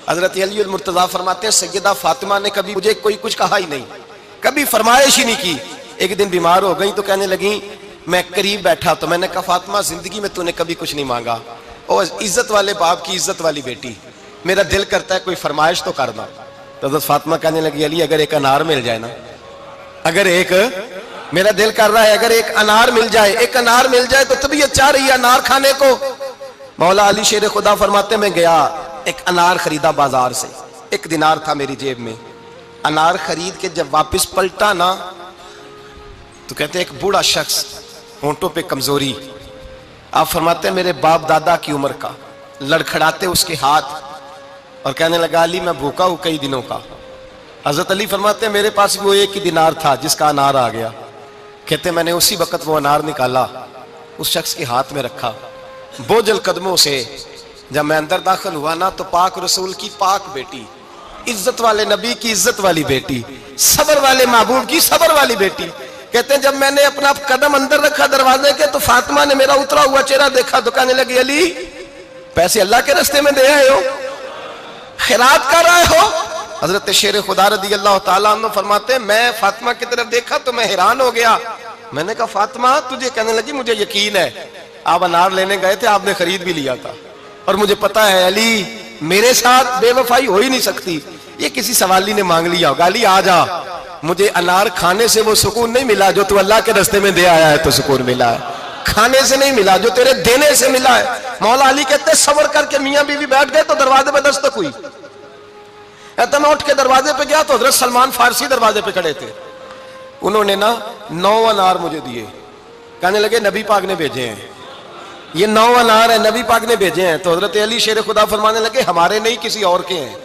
حضرت علی المرتضیٰ فرماتے ہیں سیدہ فاطمہ نے کبھی مجھے کوئی کچھ کہا ہی نہیں، کبھی فرمائش ہی نہیں کی۔ ایک دن بیمار ہو گئی تو کہنے لگیں، میں قریب بیٹھا تو میں نے کہا فاطمہ زندگی میں تو نے کبھی کچھ نہیں مانگا، اور عزت والے باپ کی عزت والی بیٹی، میرا دل کرتا ہے کوئی فرمائش تو کرنا۔ تو حضرت فاطمہ کہنے لگی علی اگر ایک انار مل جائے نا، اگر ایک میرا دل کر رہا ہے اگر ایک انار مل جائے، ایک انار مل جائے تو طبیعت چاہ رہی ہے انار کھانے کو۔ مولا علی شیر خدا فرماتے میں گیا، ایک انار خریدا بازار سے، 1 دینار تھا میری جیب میں، انار خرید کے جب واپس پلٹا نا تو کہتے ہیں ایک بوڑھا شخص، ہونٹوں پہ کمزوری، آپ فرماتے ہیں میرے باپ دادا کی عمر کا، لڑکھڑاتے اس کے ہاتھ اور کہنے لگا علی میں بھوکا ہوں کئی دنوں کا۔ حضرت علی فرماتے ہیں میرے پاس وہ 1 ہی دینار تھا جس کا انار آ گیا، کہتے ہیں میں نے اسی وقت وہ انار نکالا، اس شخص کے ہاتھ میں رکھا، بوجھل قدموں سے جب میں اندر داخل ہوا نا تو پاک رسول کی پاک بیٹی، عزت والے نبی کی عزت والی بیٹی، صبر والے محبوب کی صبر والی بیٹی، کہتے ہیں جب میں نے اپنا قدم اندر رکھا دروازے کے تو فاطمہ نے میرا اترا ہوا چہرہ دیکھا تو کہنے لگی علی پیسے اللہ کے راستے میں دے آئے ہو، خیرات کر رہے ہو؟ حضرت شیر خدا رضی اللہ تعالیٰ عنہ فرماتے ہیں میں فاطمہ کی طرف دیکھا تو میں حیران ہو گیا، میں نے کہا فاطمہ تجھے؟ کہنے لگی مجھے یقین ہے آپ انار لینے گئے تھے، آپ نے خرید بھی لیا تھا، اور مجھے پتا ہے علی میرے ساتھ بے وفائی ہو ہی نہیں سکتی، یہ کسی سوالی نے مانگ لیا ہوگا، علی آ جا، مجھے انار کھانے سے وہ سکون نہیں ملا جو تو اللہ کے راستے میں دے آیا ہے تو سکون ملا ہے، کھانے سے نہیں ملا جو تیرے دینے سے ملا ہے۔ مولا علی کہتے ہیں صبر کر کے میاں بیوی بیٹھ گئے تو دروازے پہ دستک ہوئی، کہتا میں اٹھ کے دروازے پہ گیا تو حضرت سلمان فارسی دروازے پہ کھڑے تھے، انہوں نے نا 9 انار مجھے دیے، کہنے لگے نبی پاک نے بھیجے ہیں، یہ 9 انار ہیں نبی پاک نے بھیجے ہیں۔ تو حضرت علی شیر خدا فرمانے لگے ہمارے نہیں کسی اور کے ہیں،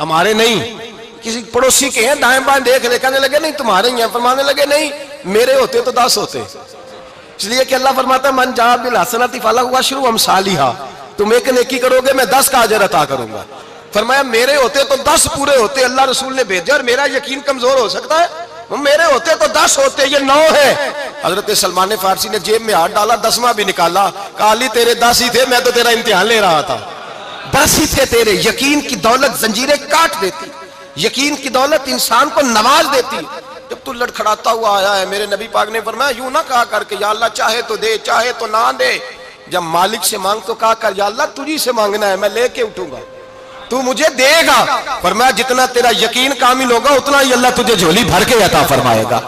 ہمارے نہیں کسی پڑوسی کے ہیں، دائیں بائیں دیکھ لے، کہنے لگے نہیں تمہارے ہی ہیں، فرمانے لگے نہیں میرے ہوتے تو 10 ہوتے، اس لیے کہ اللہ فرماتا ہے من جاء بالحسنۃ فلہ عشر امثالھا، تم ایک نیکی کرو گے میں 10 کا اجر عطا کروں گا، فرمایا میرے ہوتے تو 10 پورے ہوتے، اللہ رسول نے بھیجا اور میرا یقین کمزور ہو سکتا ہے؟ میرے ہوتے تو 10 ہوتے، یہ 9 ہے۔ حضرت سلمان فارسی نے جیب میں ہاتھ ڈالا، 10واں بھی نکالا، کہا علی تیرے 10 ہی تھے، میں تو تیرا امتحان لے رہا تھا، 10 ہی تھے تیرے۔ یقین کی دولت زنجیریں کاٹ دیتی، یقین کی دولت انسان کو نواز دیتی۔ جب تو لڑکھڑاتا ہوا آیا ہے، میرے نبی پاک نے فرمایا یوں نہ کہا کر کہ یا اللہ چاہے تو دے چاہے تو نہ دے، جب مالک سے مانگ تو کہا کر یا اللہ تجھی سے مانگنا ہے، میں لے کے اٹھوں گا، تو مجھے دے گا۔ فرمایا جتنا تیرا یقین کامل ہوگا اتنا ہی اللہ تجھے جھولی بھر کے عطا فرمائے گا۔